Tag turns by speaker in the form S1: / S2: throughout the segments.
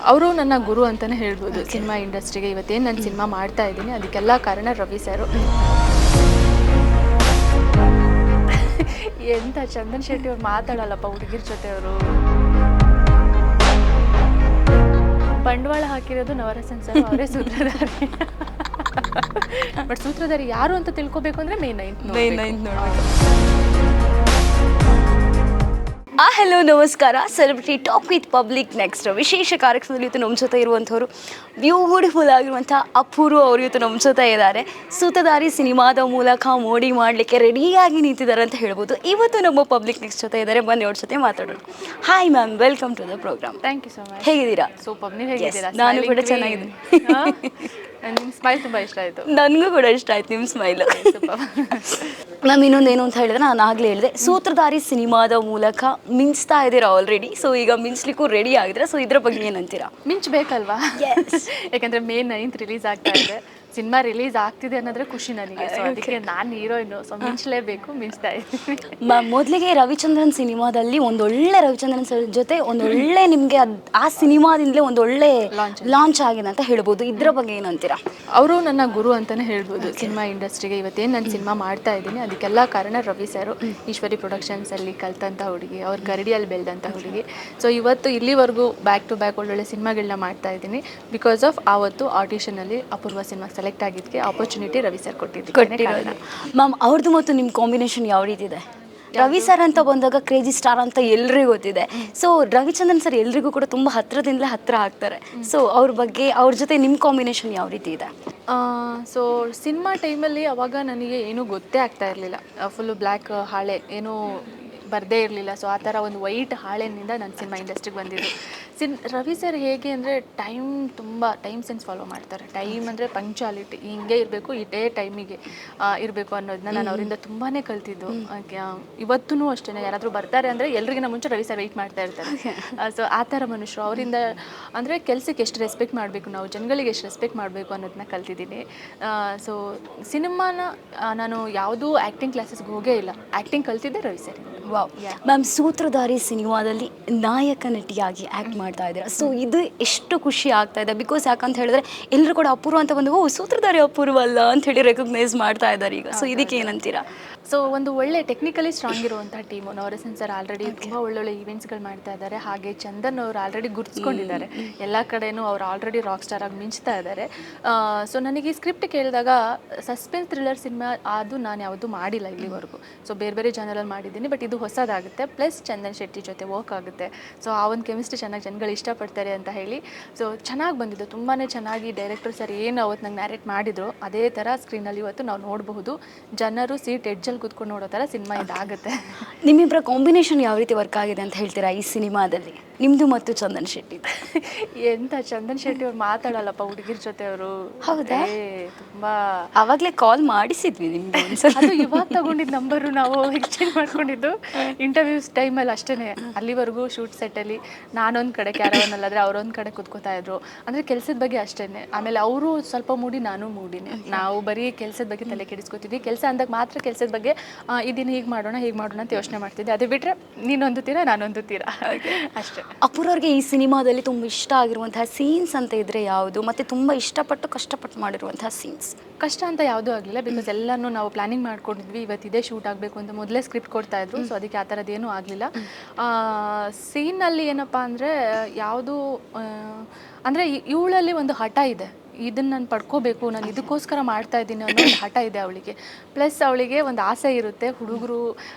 S1: ಅವರು ನನ್ನ ಗುರು ಅಂತಲೇ ಹೇಳ್ಬೋದು ಸಿನಿಮಾ ಇಂಡಸ್ಟ್ರಿಗೆ. ಇವತ್ತೇನು ನಾನು ಸಿನಿಮಾ ಮಾಡ್ತಾ ಇದ್ದೀನಿ ಅದಕ್ಕೆಲ್ಲ ಕಾರಣ ರವಿ ಸರು. ಎಂಥ ಚಂದನ್ ಶೆಟ್ಟಿ ಅವ್ರು ಮಾತಾಡಲ್ಲಪ್ಪ ಹುಡುಗಿರ ಜೊತೆ. ಅವರು ಬಂಡವಾಳ ಹಾಕಿರೋದು ನವರಸನ್ ಸರ್, ಅವರೇ ಸೂತ್ರಧಾರಿ. ಬಟ್ ಸೂತ್ರಧಾರಿ ಯಾರು ಅಂತ ತಿಳ್ಕೊಬೇಕು ಅಂದರೆ ಮೇ 9th
S2: ಹಲೋ ನಮಸ್ಕಾರ. Celebrity talk with public next ವಿಶೇಷ ಕಾರ್ಯಕ್ರಮದಲ್ಲಿ ಇವತ್ತು ನಮ್ಮ ಜೊತೆ ಇರುವಂಥವ್ರು ಬ್ಯೂಟಿಫುಲ್ ಆಗಿರುವಂಥ ಅಪೂರ್ವ ಅವರು ಇವತ್ತು ನಮ್ಮ ಜೊತೆ ಇದ್ದಾರೆ. ಸೂತ್ರಧಾರಿ ಸಿನಿಮಾದ ಮೂಲಕ ಮೋಡಿ ಮಾಡಲಿಕ್ಕೆ ರೆಡಿಯಾಗಿ ನಿಂತಿದ್ದಾರೆ ಅಂತ ಹೇಳ್ಬೋದು. ಇವತ್ತು ನಮ್ಮ ಪಬ್ಲಿಕ್ ನೆಕ್ಸ್ಟ್ ಜೊತೆ ಇದ್ದಾರೆ, ಬನ್ನಿ ಅವ್ರ ಜೊತೆ ಮಾತಾಡೋಣ. Hi ma'am, welcome to the program.
S1: Thank you so much.
S2: ಹೇಗಿದ್ದೀರಾ?
S1: ಸೂಪರ್. ನೀವು ಹೇಗಿದ್ದೀರಾ?
S2: ನಾನು ಕೂಡ ಚೆನ್ನಾಗಿದ್ದೀನಿ.
S1: ನಿಮ್ಮ ಸ್ಮೈಲ್ ತುಂಬ ಇಷ್ಟ ಆಯಿತು.
S2: ನನಗೂ ಕೂಡ ಇಷ್ಟ ಆಯ್ತು ನಿಮ್ಮ ಸ್ಮೈಲ್. ಮ್ಯಾಮ್, ಇನ್ನೊಂದೇನು ಅಂತ ಹೇಳಿದ್ರೆ, ನಾನು ಆಗಲೇ ಹೇಳಿದೆ, ಸೂತ್ರಧಾರಿ ಸಿನಿಮಾದ ಮೂಲಕ ಮಿಂಚ್ತಾ ಇದ್ದೀರಾ ಆಲ್ರೆಡಿ. ಸೊ ಈಗ ಮಿಂಚ್ಲಿಕ್ಕೂ ರೆಡಿ ಆಗಿದ್ರೆ, ಸೊ ಇದ್ರ ಬಗ್ಗೆ ಏನಂತೀರಾ?
S1: ಮಿಂಚಬೇಕಲ್ವಾ? ಯಾಕಂದರೆ May 9th ರಿಲೀಸ್ ಆಗ್ತಾ ಇದೆ. ಸಿನಿಮಾ ರಿಲೀಸ್ ಆಗ್ತಿದೆ ಅನ್ನೋದ್ರೆ ಖುಷಿ ನನಗೆ. ಸೊ ಅದಕ್ಕೆ ನಾನು ಹೀರೋಯಿನು, ಸೊ ಮಿಂಚಲೇಬೇಕು, ಮಿಂಚ್ತಾ ಇದ್ದೀನಿ.
S2: ಮ್ಯಾಮ್, ಮೊದಲಿಗೆ ರವಿಚಂದ್ರನ್ ಸಿನಿಮಾದಲ್ಲಿ ಒಂದೊಳ್ಳೆ ರವಿಚಂದ್ರನ್ ಸರ್ ಜೊತೆ ಒಂದೊಳ್ಳೆ ನಿಮಗೆ ಆ ಸಿನಿಮಾದಿಂದಲೇ ಒಂದೊಳ್ಳೆ ಲಾಂಚ್ ಆಗಿದೆ ಅಂತ ಹೇಳ್ಬೋದು. ಇದ್ರ ಬಗ್ಗೆ ಏನಂತೀರಾ?
S1: ಅವರು ನನ್ನ ಗುರು ಅಂತಲೇ ಹೇಳ್ಬೋದು ಸಿನಿಮಾ ಇಂಡಸ್ಟ್ರಿಗೆ. ಇವತ್ತೇನು ನಾನು ಸಿನಿಮಾ ಮಾಡ್ತಾ ಇದ್ದೀನಿ ಅದಕ್ಕೆಲ್ಲ ಕಾರಣ ರವಿ ಸರು. ಈಶ್ವರಿ ಪ್ರೊಡಕ್ಷನ್ಸಲ್ಲಿ ಕಲ್ತಂಥ ಹುಡುಗಿ, ಅವ್ರ ಗರಡಿಯಲ್ಲಿ ಬೆಳೆದಂಥ ಹುಡುಗಿ. ಸೊ ಇವತ್ತು ಇಲ್ಲಿವರೆಗೂ ಬ್ಯಾಕ್ ಟು ಬ್ಯಾಕ್ ಒಳ್ಳೊಳ್ಳೆ ಸಿನಿಮಾಗಳನ್ನ ಮಾಡ್ತಾ ಇದ್ದೀನಿ ಬಿಕಾಸ್ ಆಫ್ ಆವತ್ತು ಆಡಿಷನಲ್ಲಿ ಅಪೂರ್ವ ಸಿನಿಮಾ ಸೆಲೆಕ್ಟ್ ಆಗಿದ್ದಕ್ಕೆ ಆಪರ್ಚುನಿಟಿ ರವಿ ಸರ್ ಕೊಟ್ಟಿರೋದು.
S2: ಮ್ಯಾಮ್, ಅವ್ರದ್ದು ಮತ್ತು ನಿಮ್ಮ ಕಾಂಬಿನೇಷನ್ ಯಾವ ರೀತಿ ಇದೆ? ರವಿ ಸರ್ ಅಂತ ಬಂದಾಗ ಕ್ರೇಜಿ ಸ್ಟಾರ್ ಅಂತ ಎಲ್ರಿಗೂ ಗೊತ್ತಿದೆ. ಸೊ ರವಿಚಂದ್ರನ್ ಸರ್ ಎಲ್ರಿಗೂ ಕೂಡ ತುಂಬ ಹತ್ತಿರದಿಂದಲೇ ಹತ್ತಿರ ಆಗ್ತಾರೆ. ಸೊ ಅವ್ರ ಬಗ್ಗೆ, ಅವ್ರ ಜೊತೆ ನಿಮ್ಮ ಕಾಂಬಿನೇಷನ್ ಯಾವ ರೀತಿ ಇದೆ?
S1: ಸೊ ಸಿನಿಮಾ ಟೈಮಲ್ಲಿ ಅವಾಗ ನನಗೆ ಏನೂ ಗೊತ್ತೇ ಆಗ್ತಾ ಇರಲಿಲ್ಲ. ಫುಲ್ಲು ಬ್ಲ್ಯಾಕ್ ಹಾಳೆ ಏನೂ ಬರದೇ ಇರಲಿಲ್ಲ. ಸೊ ಆ ಥರ ಒಂದು ವೈಟ್ ಹಾಳೆನಿಂದ ನಾನು ಸಿನಿಮಾ ಇಂಡಸ್ಟ್ರಿಗೆ ಬಂದಿದ್ದು. ರವಿ ಸರ್ ಹೇಗೆ ಅಂದರೆ ತುಂಬ ಟೈಮ್ ಸೆನ್ಸ್ ಫಾಲೋ ಮಾಡ್ತಾರೆ. ಟೈಮ್ ಅಂದರೆ ಪಂಕ್ಚುಯಾಲಿಟಿ, ಹಿಂಗೆ ಇರಬೇಕು, ಇದೇ ಟೈಮಿಗೆ ಇರಬೇಕು ಅನ್ನೋದನ್ನ ನಾನು ಅವರಿಂದ ತುಂಬಾ ಕಲ್ತಿದ್ದು. ಇವತ್ತೂ ಅಷ್ಟೇ, ಯಾರಾದರೂ ಬರ್ತಾರೆ ಅಂದರೆ ಎಲ್ರಿಗಿನ ಮುಂಚೆ ರವಿ ಸರ್ ವೆಯ್ಟ್ ಮಾಡ್ತಾ ಇರ್ತಾರೆ. ಸೊ ಆ ಥರ ಮನುಷ್ಯರು. ಅವರಿಂದ ಅಂದರೆ ಕೆಲಸಕ್ಕೆ ಎಷ್ಟು ರೆಸ್ಪೆಕ್ಟ್ ಮಾಡಬೇಕು, ನಾವು ಜನಗಳಿಗೆ ಎಷ್ಟು ರೆಸ್ಪೆಕ್ಟ್ ಮಾಡಬೇಕು ಅನ್ನೋದನ್ನ ಕಲ್ತಿದ್ದೀನಿ. ಸೊ ಸಿನಿಮಾನ ನಾನು ಯಾವುದೂ ಆ್ಯಕ್ಟಿಂಗ್ ಕ್ಲಾಸಸ್ಗೆ ಹೋಗೇ ಇಲ್ಲ. ಆ್ಯಕ್ಟಿಂಗ್ ಕಲ್ತಿದ್ದೆ Ravi sir.
S2: Wow ma'am, Sutradhari ಸಿನಿಮಾದಲ್ಲಿ ನಾಯಕ ನಟಿಯಾಗಿ ಆ್ಯಕ್ಟ್ ಮಾಡ್ತಾ ಇದ್ದೀರಾ. ಸೊ ಇದು ಎಷ್ಟು ಖುಷಿ ಆಗ್ತಾ ಇದೆ. ಬಿಕಾಸ್ ಯಾಕಂತ ಹೇಳಿದ್ರೆ ಎಲ್ಲರೂ ಕೂಡ ಅಪೂರ್ವ ಅಂತ ಬಂದು, ಸೂತ್ರಧಾರಿ ಅಪೂರ್ವ ಅಲ್ಲ ಅಂತ ಹೇಳಿ ರೆಕಗ್ನೈಸ್ ಮಾಡ್ತಾ ಇದ್ದಾರೆ ಈಗ. ಸೊ ಇದಕ್ಕೆ ಏನಂತೀರಾ?
S1: ಸೊ ಒಂದು ಒಳ್ಳೆ ಟೆಕ್ನಿಕಲಿ ಸ್ಟ್ರಾಂಗ್ ಇರುವಂಥ ಟೀಮು. ನವರಸನ್ ಸರ್ ಆಲ್ರೆಡಿ ತುಂಬ ಒಳ್ಳೊಳ್ಳೆ ಈವೆಂಟ್ಸ್ಗಳು ಮಾಡ್ತಾ ಇದ್ದಾರೆ. ಹಾಗೆ ಚಂದನ್ ಅವರು ಆಲ್ರೆಡಿ ಗುರುತಿಸ್ಕೊಂಡಿದ್ದಾರೆ ಎಲ್ಲ ಕಡೆನೂ. ಅವ್ರು ಆಲ್ರೆಡಿ ರಾಕ್ ಸ್ಟಾರ್ ಆಗಿ ಮಿಂಚ್ತಾ ಇದ್ದಾರೆ. ಸೊ ನನಗೆ ಈ ಸ್ಕ್ರಿಪ್ಟ್ ಕೇಳಿದಾಗ ಸಸ್ಪೆನ್ಸ್ ಥ್ರಿಲ್ಲರ್ ಸಿನಿಮಾ ಅದು ನಾನು ಯಾವುದು ಮಾಡಿಲ್ಲ ಇಲ್ಲಿವರೆಗೂ. ಸೊ ಬೇರೆ ಬೇರೆ ಜಾನರಲ್ಲಿ ಮಾಡಿದ್ದೀನಿ, ಬಟ್ ಇದು ಹೊಸದಾಗುತ್ತೆ. ಪ್ಲಸ್ ಚಂದನ್ ಶೆಟ್ಟಿ ಜೊತೆ ವರ್ಕ್ ಆಗುತ್ತೆ. ಸೊ ಆ ಒಂದು ಕೆಮಿಸ್ಟ್ರಿ ಚೆನ್ನಾಗಿ ಜನಗಳು ಇಷ್ಟಪಡ್ತಾರೆ ಅಂತ ಹೇಳಿ ಸೊ ಚೆನ್ನಾಗಿ ಬಂದಿದ್ದು. ತುಂಬಾ ಚೆನ್ನಾಗಿ ಡೈರೆಕ್ಟರ್ ಸರ್ ಏನು ಅವತ್ತು ನಂಗೆ ನ್ಯಾರೇಟ್ ಮಾಡಿದ್ರು ಅದೇ ಥರ ಸ್ಕ್ರೀನಲ್ಲಿ ಇವತ್ತು ನಾವು ನೋಡಬಹುದು. ಜನರು ಸೀಟ್ ಎಡ್ಜಲ್ಲಿ ಕೂತ್ಕೊಂಡು ನೋಡೋ ಥರ ಸಿನಿಮಾ ಇದಾಗುತ್ತೆ.
S2: ನಿಮ್ಮಿಬ್ಬರ ಕಾಂಬಿನೇಷನ್ ಯಾವ ರೀತಿ ವರ್ಕ್ ಆಗಿದೆ ಅಂತ ಹೇಳ್ತೀರಾ ಈ ಸಿನಿಮಾದಲ್ಲಿ, ನಿಮ್ಮದು ಮತ್ತು ಚಂದನ್ ಶೆಟ್ಟಿ?
S1: ಎಂಥ ಚಂದನ್ ಶೆಟ್ಟಿ ಅವ್ರು ಮಾತಾಡಲ್ಲಪ್ಪ ಹುಡುಗಿರ ಜೊತೆ. ಅವರು
S2: ಹೌದಾ?
S1: ತುಂಬ
S2: ಆವಾಗಲೇ ಕಾಲ್ ಮಾಡಿಸಿದ್ವಿ ನಿಮ್ಗೆ.
S1: ಅದು ಇವಾಗ ತಗೊಂಡಿದ್ದು ನಂಬರು ನಾವು ಎಕ್ಸ್ಚೇಂಜ್ ಮಾಡ್ಕೊಂಡಿದ್ದು ಇಂಟರ್ವ್ಯೂಸ್ ಟೈಮಲ್ಲಿ ಅಷ್ಟೇ. ಅಲ್ಲಿವರೆಗೂ ಶೂಟ್ ಸೆಟ್ಟಲ್ಲಿ ನಾನೊಂದು ಕಡೆ ಕ್ಯಾರವನ್ನಲ್ಲಾದರೆ ಅವರೊಂದು ಕಡೆ ಕೂತ್ಕೋತಾ ಇದ್ರು. ಅಂದರೆ ಕೆಲಸದ ಬಗ್ಗೆ ಅಷ್ಟೇ. ಆಮೇಲೆ ಅವರು ಸ್ವಲ್ಪ ಮೂಡಿ, ನಾನು ಮೂಡಿನೇ. ನಾವು ಬರೀ ಕೆಲಸದ ಬಗ್ಗೆ ತಲೆ ಕೆಡಿಸ್ಕೊತಿದ್ವಿ. ಕೆಲಸ ಅಂದಾಗ ಮಾತ್ರ ಕೆಲಸದ ಬಗ್ಗೆ ಇದನ್ನು ಹೀಗೆ ಮಾಡೋಣ ಅಂತ ಯೋಚನೆ ಮಾಡ್ತಿದ್ದೆ. ಅದು ಬಿಟ್ಟರೆ ನೀನೊಂದು ತೀರ ನಾನೊಂದು ತೀರ ಅಷ್ಟೇ.
S2: ಅಪೂರ್ವರಿಗೆ ಈ ಸಿನಿಮಾದಲ್ಲಿ ತುಂಬ ಇಷ್ಟ ಆಗಿರುವಂತಹ ಸೀನ್ಸ್ ಅಂತ ಇದ್ದರೆ ಯಾವುದು? ಮತ್ತು ತುಂಬ ಇಷ್ಟಪಟ್ಟು ಕಷ್ಟಪಟ್ಟು ಮಾಡಿರುವಂತಹ ಸೀನ್ಸ್?
S1: ಕಷ್ಟ ಅಂತ ಯಾವುದೂ ಆಗಲಿಲ್ಲ. ಬಿಕಾಸ್ ಎಲ್ಲನೂ ನಾವು ಪ್ಲ್ಯಾನಿಂಗ್ ಮಾಡ್ಕೊಂಡಿದ್ವಿ. ಇವತ್ತಿದೆ ಶೂಟ್ ಆಗಬೇಕು ಅಂತ ಮೊದಲೇ ಸ್ಕ್ರಿಪ್ಟ್ ಕೊಡ್ತಾಯಿದ್ರು. ಸೊ ಅದಕ್ಕೆ ಆ ಥರದ್ದೇನೂ ಆಗಲಿಲ್ಲ. ಸೀನಲ್ಲಿ ಏನಪ್ಪ ಅಂದರೆ ಯಾವುದು ಅಂದರೆ ಇವಳಲ್ಲಿ ಒಂದು ಹಠ ಇದೆ. ಇದನ್ನು ನಾನು ಪಡ್ಕೋಬೇಕು, ನಾನು ಇದಕ್ಕೋಸ್ಕರ ಮಾಡ್ತಾ ಇದ್ದೀನಿ ಅನ್ನೋ ಒಂದು ಹಠ ಇದೆ ಅವಳಿಗೆ. ಪ್ಲಸ್ ಅವಳಿಗೆ ಒಂದು ಆಸೆ ಇರುತ್ತೆ. ಹುಡುಗರು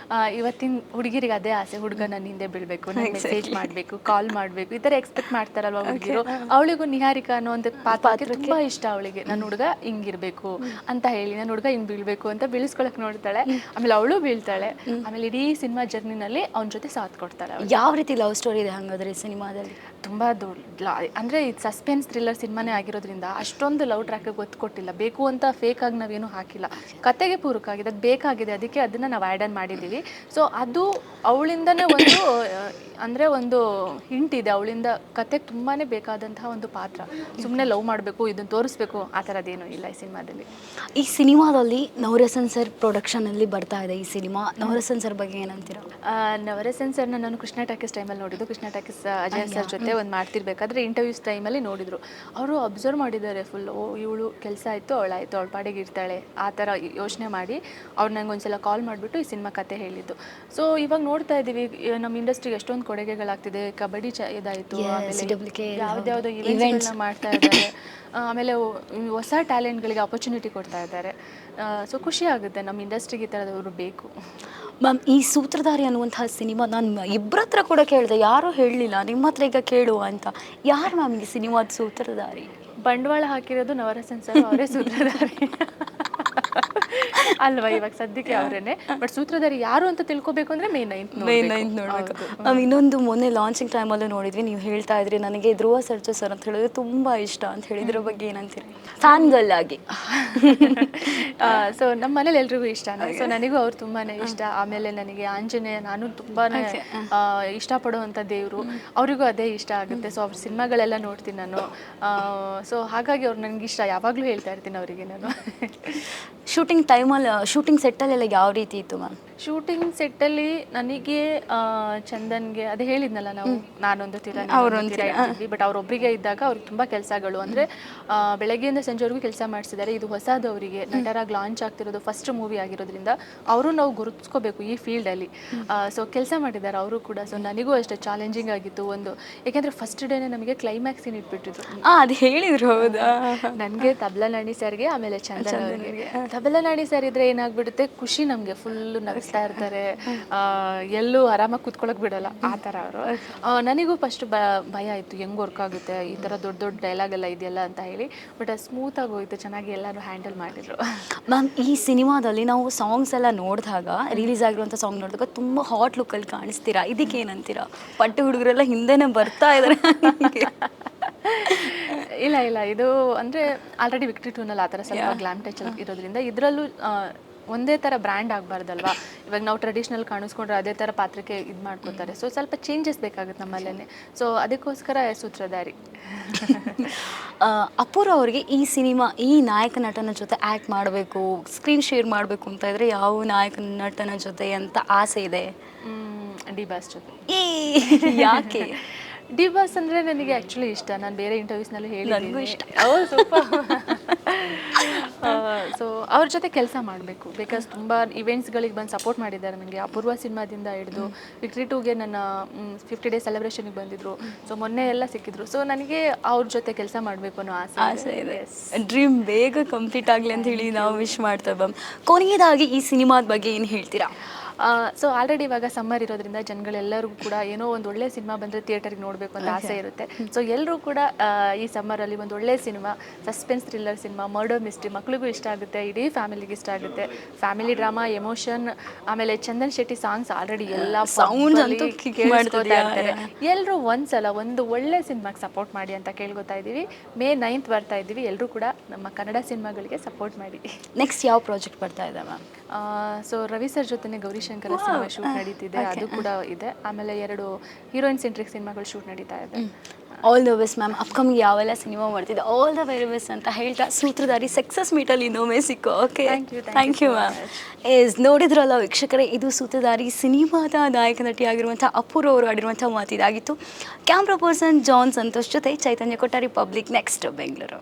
S1: ಇವತ್ತಿನ ಹುಡುಗಿರಿಗೆ ಅದೇ ಆಸೆ, ಹುಡುಗ ನನ್ನ ಹಿಂದೆ ಬೀಳಬೇಕು, ನಾನು ಮೆಸೇಜ್ ಮಾಡಬೇಕು, ಕಾಲ್ ಮಾಡಬೇಕು, ಈ ಥರ ಎಕ್ಸ್ಪೆಕ್ಟ್ ಮಾಡ್ತಾರಲ್ವ ಹುಡುಗಿರು. ಅವಳಿಗೂ ನಿಹಾರಿಕಾ ಅನ್ನೋ ಒಂದು ಪಾತ್ರ ತುಂಬ ಇಷ್ಟ ಅವಳಿಗೆ. ನನ್ನ ಹುಡುಗ ಹಿಂಗಿರಬೇಕು ಅಂತ ಹೇಳಿ, ನನ್ನ ಹುಡುಗ ಹಿಂಗೆ ಬೀಳಬೇಕು ಅಂತ ಬೀಳಿಸ್ಕೊಳಕ್ಕೆ ನೋಡ್ತಾಳೆ. ಆಮೇಲೆ ಅವಳು ಬೀಳ್ತಾಳೆ. ಆಮೇಲೆ ಇಡೀ ಸಿನಿಮಾ ಜರ್ನಿನಲ್ಲಿ ಅವನ ಜೊತೆ ಸಾಥ್ ಕೊಡ್ತಾಳೆ.
S2: ಯಾವ ರೀತಿ ಲವ್ ಸ್ಟೋರಿ ಇದೆ ಹಾಗಾದ್ರೆ ಈ ಸಿನಿಮಾದಲ್ಲಿ?
S1: ತುಂಬ ದೊಡ್ಡ ಅಂದರೆ ಇದು ಸಸ್ಪೆನ್ಸ್ ಥ್ರಿಲ್ಲರ್ ಸಿನಿಮಾನೇ ಆಗಿರೋದ್ರಿಂದ ಅಷ್ಟೊಂದು ಲವ್ ಟ್ರ್ಯಾಕ್ ಗೊತ್ತು ಕೊಟ್ಟಿಲ್ಲ. ಬೇಕು ಅಂತ ಫೇಕಾಗಿ ನಾವೇನು ಹಾಕಿಲ್ಲ. ಕತೆಗೆ ಪೂರಕ ಆಗಿದೆ, ಅದು ಬೇಕಾಗಿದೆ, ಅದಕ್ಕೆ ಅದನ್ನು ನಾವು ಆ್ಯಡ್ ಆನ್ ಮಾಡಿದ್ದೀವಿ. ಸೊ ಅದು ಅವಳಿಂದನೇ ಒಂದು ಅಂದರೆ ಒಂದು ಹಿಂಟ್ ಇದೆ ಅವಳಿಂದ ಕತೆಗೆ ತುಂಬಾ ಬೇಕಾದಂತಹ ಒಂದು ಪಾತ್ರ. ಸುಮ್ಮನೆ ಲವ್ ಮಾಡಬೇಕು ಇದನ್ನು ತೋರಿಸ್ಬೇಕು ಆ ಥರದ್ದೇನೂ ಇಲ್ಲ ಈ ಸಿನಿಮಾದಲ್ಲಿ.
S2: ಈ ಸಿನಿಮಾದಲ್ಲಿ ನವರಸನ್ ಸರ್ ಪ್ರೊಡಕ್ಷನಲ್ಲಿ ಬರ್ತಾ ಇದೆ ಈ ಸಿನಿಮಾ. ನವರಸನ್ ಸರ್ ಬಗ್ಗೆ ಏನಂತೀರಾ?
S1: ನವರಸನ್ ಸರ್ನ ನಾನು ಕೃಷ್ಣ ಟಾಕೀಸ್ ಟೈಮಲ್ಲಿ ನೋಡಿದ್ದು. ಕೃಷ್ಣ ಟಾಕೀಸ್ ಅಜಯ್ ಸರ್ ಜೊತೆ ಒಂದು ಮಾಡ್ತಿರ್ಬೇಕಾದ್ರೆ ಇಂಟರ್ವ್ಯೂಸ್ ಟೈಮಲ್ಲಿ ನೋಡಿದ್ರು. ಅವರು ಅಬ್ಸರ್ವ್ ಮಾಡಿದ್ದಾರೆ ಫುಲ್. ಓ ಇವಳು ಕೆಲಸ ಆಯಿತು ಅವಳ ಪಾಡಿಗೆ ಇರ್ತಾಳೆ ಆ ಥರ ಯೋಚನೆ ಮಾಡಿ ಅವ್ರು ನಂಗೆ ಒಂದ್ಸಲ ಕಾಲ್ ಮಾಡಿಬಿಟ್ಟು ಈ ಸಿನಿಮಾ ಕತೆ ಹೇಳಿದ್ದು. ಸೊ ಇವಾಗ ನೋಡ್ತಾ ಇದ್ದೀವಿ ನಮ್ಮ ಇಂಡಸ್ಟ್ರಿಗೆ ಎಷ್ಟೊಂದು ಕೊಡುಗೆಗಳಾಗ್ತಿದೆ. ಕಬಡ್ಡಿ ಇದಾಯಿತು, ಆಮೇಲೆ ಯಾವ್ದ್ಯಾವುದೋ ಇವೆಂಟ್ಸ್ಗಳನ್ನ ಮಾಡ್ತಾ ಇದ್ದಾರೆ, ಆಮೇಲೆ ಹೊಸ ಟ್ಯಾಲೆಂಟ್ಗಳಿಗೆ ಆಪರ್ಚುನಿಟಿ ಕೊಡ್ತಾ ಇದ್ದಾರೆ. ಸೊ ಖುಷಿ ಆಗುತ್ತೆ, ನಮ್ಮ ಇಂಡಸ್ಟ್ರಿಗೆ ಈ ಥರದವರು ಬೇಕು.
S2: ಮ್ಯಾಮ್, ಈ ಸೂತ್ರಧಾರಿ ಅನ್ನುವಂತಹ ಸಿನಿಮಾ ನಾನು ಇಬ್ಬರ ಹತ್ರ ಕೂಡ ಕೇಳಿದೆ, ಯಾರೂ ಹೇಳಲಿಲ್ಲ, ನಿಮ್ಮ ಹತ್ರ ಈಗ ಕೇಳುವ ಅಂತ. ಯಾರು ಮ್ಯಾಮ್ ಈ ಸಿನಿಮಾದ ಸೂತ್ರಧಾರಿ?
S1: ಬಂಡವಾಳ ಹಾಕಿರೋದು ನವರಸನ್ ಸರ್, ಅವರೇ ಸೂತ್ರಧಾರಿ ಅಲ್ವಾ ಇವಾಗ ಸದ್ಯಕ್ಕೆ ಅವರೇನೆ. ಬಟ್ ಸೂತ್ರಧಾರಿ ಯಾರು ಅಂತ ತಿಳ್ಕೊಬೇಕು ಅಂದ್ರೆ ಮೇ 9th
S2: ನೋಡಬೇಕು. ಮ್ಯಾಮ್, ಇನ್ನೊಂದು ಮೊನ್ನೆ ಲಾಂಚಿಂಗ್ ಟೈಮಲ್ಲೂ ನೋಡಿದ್ವಿ, ನೀವು ಹೇಳ್ತಾ ಇದ್ರಿ ನನಗೆ ಧ್ರುವ ಸರ್ಜಾ ಸರ್ ಅಂತ ಹೇಳಿದ್ರೆ ತುಂಬ ಇಷ್ಟ ಅಂತ ಹೇಳಿದ್ರ ಬಗ್ಗೆ ಏನಂತೀರಿ ಫ್ಯಾನ್ ಗರ್ಲ್ ಆಗಿ?
S1: ಸೊ ನಮ್ಮ ಮನೇಲಿ ಎಲ್ರಿಗೂ ಇಷ್ಟನೇ. ಸೊ ನನಗೂ ಅವ್ರು ತುಂಬಾ ಇಷ್ಟ. ಆಮೇಲೆ ನನಗೆ ಆಂಜನೇಯ ನಾನು ತುಂಬಾ ಇಷ್ಟಪಡುವಂಥ ದೇವರು, ಅವರಿಗೂ ಅದೇ ಇಷ್ಟ ಆಗುತ್ತೆ. ಸೊ ಅವ್ರ ಸಿನಿಮಾಗಳೆಲ್ಲ ನೋಡ್ತೀನಿ ನಾನು. ಸೊ ಹಾಗಾಗಿ ಅವ್ರು ನನಗೆ ಇಷ್ಟ, ಯಾವಾಗಲೂ ಹೇಳ್ತಾ ಇರ್ತೀನಿ ಅವರಿಗೆ ನಾನು.
S2: ಶೂಟಿಂಗ್ ಟೈಮಲ್ಲಿ, ಶೂಟಿಂಗ್ ಸೆಟ್ಟಲ್ಲೆಲ್ಲ ಯಾವ ರೀತಿ ಇತ್ತು ಮ್ಯಾಮ್?
S1: ಶೂಟಿಂಗ್ ಸೆಟ್ಟಲ್ಲಿ ನನಗೆ ಚಂದನ್ಗೆ ಅದೇ ಹೇಳಿದ್ನಲ್ಲ, ನಾನೊಂದು ತೀರ ಇದ್ವಿ. ಬಟ್ ಅವರೊಬ್ಬರಿಗೆ ಇದ್ದಾಗ ಅವ್ರಿಗೆ ತುಂಬ ಕೆಲಸಗಳು, ಅಂದರೆ ಬೆಳಗ್ಗೆಯಿಂದ ಸಂಜೆವರೆಗೂ ಕೆಲಸ ಮಾಡಿಸಿದ್ದಾರೆ. ಇದು ಹೊಸದು ಅವರಿಗೆ, ನಟರಾಗಿ ಲಾಂಚ್ ಆಗ್ತಿರೋದು, ಫಸ್ಟ್ ಮೂವಿ ಆಗಿರೋದ್ರಿಂದ ಅವರು ನಾವು ಗುರುತಿಸ್ಕೋಬೇಕು ಈ ಫೀಲ್ಡಲ್ಲಿ. ಸೊ ಕೆಲಸ ಮಾಡಿದ್ದಾರೆ ಅವರು ಕೂಡ. ಸೊ ನನಗೂ ಅಷ್ಟೇ ಚಾಲೆಂಜಿಂಗ್ ಆಗಿತ್ತು ಒಂದು, ಏಕೆಂದರೆ ಫಸ್ಟ್ ಡೇನೇ ನಮಗೆ ಕ್ಲೈಮ್ಯಾಕ್ಸ್ ಸೀನ್ ಇಟ್ಬಿಟ್ಟಿದ್ರು.
S2: ಅದು ಹೇಳಿದ್ರು, ಹೌದಾ?
S1: ನನಗೆ ತಬಲಾ ನಾಣಿ ಸರ್ಗೆ, ಆಮೇಲೆ ಚಂದನ್ ಅವರಿಗೆ. ತಬಲಾ ನಾಣಿ ಸರ್ ಇದ್ರೆ ಏನಾಗ್ಬಿಡುತ್ತೆ, ಖುಷಿ ನಮಗೆ ಫುಲ್ಲು ನಗಿಸ್ತಾ ಇರ್ತಾರೆ, ಎಲ್ಲೂ ಆರಾಮಾಗಿ ಕೂತ್ಕೊಳ್ಳೋಕೆ ಬಿಡೋಲ್ಲ ಆ ಥರ ಅವರು. ನನಗೂ ಫಸ್ಟ್ ಭಯ ಆಯಿತು, ಹೆಂಗೆ ವರ್ಕ್ ಆಗುತ್ತೆ ಈ ಥರ ದೊಡ್ಡ ದೊಡ್ಡ ಡೈಲಾಗ್ ಎಲ್ಲ ಇದೆಯಲ್ಲ ಅಂತ ಹೇಳಿ. ಬಟ್ ಅದು ಸ್ಮೂತಾಗಿ ಹೋಯಿತು, ಚೆನ್ನಾಗಿ ಎಲ್ಲರೂ ಹ್ಯಾಂಡಲ್ ಮಾಡಿದ್ರು.
S2: ಮ್ಯಾಮ್, ಈ ಸಿನಿಮಾದಲ್ಲಿ ನಾವು ಸಾಂಗ್ಸ್ ಎಲ್ಲ ನೋಡಿದಾಗ, ರಿಲೀಸ್ ಆಗಿರುವಂಥ ಸಾಂಗ್ ನೋಡಿದಾಗ ತುಂಬ ಹಾಟ್ ಲುಕ್ಕಲ್ಲಿ ಕಾಣಿಸ್ತೀರಾ, ಇದಕ್ಕೆ ಏನಂತೀರಾ? ಪಟ್ಟು ಹುಡುಗರೆಲ್ಲ ಹಿಂದೆನೇ ಬರ್ತಾ ಇದ್ದಾರೆ.
S1: ಇಲ್ಲ ಇದು ಅಂದರೆ ಆಲ್ರೆಡಿ ವಿಕ್ಟ್ರಿ ಟೂನಲ್ಲಿ ಆ ಥರ ಸ್ವಲ್ಪ ಗ್ಲಾಮ್ ಟಚ್ ಇರೋದ್ರಿಂದ ಇದರಲ್ಲೂ ಒಂದೇ ಥರ ಬ್ರ್ಯಾಂಡ್ ಆಗಬಾರ್ದಲ್ವಾ. ಇವಾಗ ನಾವು ಟ್ರೆಡಿಷ್ನಲ್ ಕಾಣಿಸ್ಕೊಂಡ್ರೆ ಅದೇ ಥರ ಪಾತ್ರಕ್ಕೆ ಇದು ಮಾಡ್ಕೊತಾರೆ. ಸೊ ಸ್ವಲ್ಪ ಚೇಂಜಸ್ ಬೇಕಾಗುತ್ತೆ ನಮ್ಮಲ್ಲೇ. ಸೊ ಅದಕ್ಕೋಸ್ಕರ ಸೂತ್ರಧಾರಿ.
S2: ಅಪೂರ್ವ ಅವ್ರಿಗೆ ಈ ಸಿನಿಮಾ, ಈ ನಾಯಕ ನಟನ ಜೊತೆ ಆ್ಯಕ್ಟ್ ಮಾಡಬೇಕು, ಸ್ಕ್ರೀನ್ ಶೇರ್ ಮಾಡಬೇಕು ಅಂತ ಇದ್ರೆ ಯಾವ ನಾಯಕ ನಟನ ಜೊತೆ ಅಂತ ಆಸೆ ಇದೆ?
S1: ಡಿ ಬಾಸ್ ಜೊತೆ.
S2: ಯಾಕೆ?
S1: ಡಿ ಬಾಸ್ ಅಂದರೆ ನನಗೆ ಆ್ಯಕ್ಚುಲಿ ಇಷ್ಟ. ನಾನು ಬೇರೆ ಇಂಟರ್ವ್ಯೂಸ್ನಲ್ಲೂ ಹೇಳಿದ್ದೀನಿ
S2: ಇಷ್ಟ.
S1: ಸೊ ಅವ್ರ ಜೊತೆ ಕೆಲಸ ಮಾಡಬೇಕು. ಬಿಕಾಸ್ ತುಂಬ ಇವೆಂಟ್ಸ್ಗಳಿಗೆ ಬಂದು ಸಪೋರ್ಟ್ ಮಾಡಿದ್ದಾರೆ ನನಗೆ. ಅಪೂರ್ವ ಸಿನಿಮಾದಿಂದ ಹಿಡಿದು ವಿಕ್ಟ್ರಿ ಟೂಗೆ ನನ್ನ 50 ಡೇ ಸೆಲೆಬ್ರೇಷನ್ಗೆ ಬಂದಿದ್ರು. ಸೊ ಮೊನ್ನೆ ಎಲ್ಲ ಸಿಕ್ಕಿದ್ರು. ಸೊ ನನಗೆ ಅವ್ರ ಜೊತೆ ಕೆಲಸ ಮಾಡಬೇಕು ಅನ್ನೋ ಆಸೆ ಇದೆ.
S2: ಡ್ರೀಮ್ ಬೇಗ ಕಂಪ್ಲೀಟ್ ಆಗಲಿ ಅಂತ ಹೇಳಿ ನಾವು ವಿಶ್ ಮಾಡ್ತೇವೆ ಮ್ಯಾಮ್. ಕೊನೆಯದಾಗಿ ಈ ಸಿನಿಮಾದ ಬಗ್ಗೆ ಏನು ಹೇಳ್ತೀರಾ?
S1: ಸೊ ಆಲ್ರೆಡಿ ಇವಾಗ ಸಮ್ಮರ್ ಇರೋದ್ರಿಂದ ಜನಗಳೆಲ್ಲರಿಗೂ ಕೂಡ ಏನೋ ಒಂದು ಒಳ್ಳೆ ಸಿನಿಮಾ ಬಂದರೆ ಥಿಯೇಟರ್ಗೆ ನೋಡಬೇಕು ಅಂತ ಆಸೆ ಇರುತ್ತೆ. ಸೊ ಎಲ್ಲರೂ ಕೂಡ ಈ ಸಮ್ಮರಲ್ಲಿ ಒಂದು ಒಳ್ಳೆ cinema, suspense thriller cinema, murder mystery, ಮಕ್ಳಿಗೂ ಇಷ್ಟ ಆಗುತ್ತೆ, ಇಡೀ ಫ್ಯಾಮಿಲಿಗೆ ಇಷ್ಟ ಆಗುತ್ತೆ. ಫ್ಯಾಮಿಲಿ ಡ್ರಾಮಾ, ಎಮೋಷನ್, ಆಮೇಲೆ ಚಂದನ್ ಶೆಟ್ಟಿ ಸಾಂಗ್ಸ್ ಆಲ್ರೆಡಿ ಎಲ್ಲ
S2: ಸೌಂಡ್ ಅಂತೂ
S1: ಎಲ್ಲರೂ ಒಂದ್ಸಲ ಒಂದು ಒಳ್ಳೆ ಸಿನಿಮಾಗೆ ಸಪೋರ್ಟ್ ಮಾಡಿ ಅಂತ ಕೇಳ್ಕೊತಾ ಇದ್ದೀವಿ. May 9th ಬರ್ತಾ ಇದ್ದೀವಿ. ಎಲ್ಲರೂ ಕೂಡ ನಮ್ಮ ಕನ್ನಡ ಸಿನಿಮಾಗಳಿಗೆ ಸಪೋರ್ಟ್ ಮಾಡಿ.
S2: ನೆಕ್ಸ್ಟ್ ಯಾವ ಪ್ರಾಜೆಕ್ಟ್ ಬರ್ತಾ ಇದೆ ಮ್ಯಾಮ್?
S1: ಸೊ ರವಿ ಸರ್ ಜೊತೆ ಗೌರಿಶಂಕರ ಸಿನಿಮಾ ಶೂಟ್ ನಡೀತಿದೆ, ಅದು ಕೂಡ ಇದೆ. ಆಮೇಲೆ 2 ಹೀರೋಯಿನ್ ಸೆಂಟ್ರಿಕ್ ಸಿನಿಮಾಗಳು ಶೂಟ್ ನಡೀತಾ ಇದೆ.
S2: All the best ma'am. Upcoming ಯಾವೆಲ್ಲ ಸಿನಿಮಾ ಮಾಡ್ತಿದ್ದೆ, ಆಲ್ ದ ವೆರಿ ಬೆಸ್ಟ್ ಅಂತ ಹೇಳ್ತಾ, ಸೂತ್ರಧಾರಿ ಸಕ್ಸಸ್ ಮೀಟಲ್ಲಿ ಇನ್ನೊಮ್ಮೆ ಸಿಕ್ಕು. Okay, thank you ma'am. ನೋಡಿದ್ರಲ್ಲ ವೀಕ್ಷಕರೇ, ಇದು ಸೂತ್ರಧಾರಿ ಸಿನಿಮಾದ ನಾಯಕ ನಟಿಯಾಗಿರುವಂಥ ಅಪೂರ್ವ ಅವರು ಆಡಿರುವಂಥ ಮಾತಿದಾಗಿತ್ತು. ಕ್ಯಾಮ್ರಾ ಪರ್ಸನ್ ಜಾನ್ ಸಂತೋಷ್ ಜೊತೆ ಚೈತನ್ಯ ಕೊಟ್ಟಾರಿ, ಪಬ್ಲಿಕ್ ನೆಕ್ಸ್ಟ್, ಬೆಂಗಳೂರು.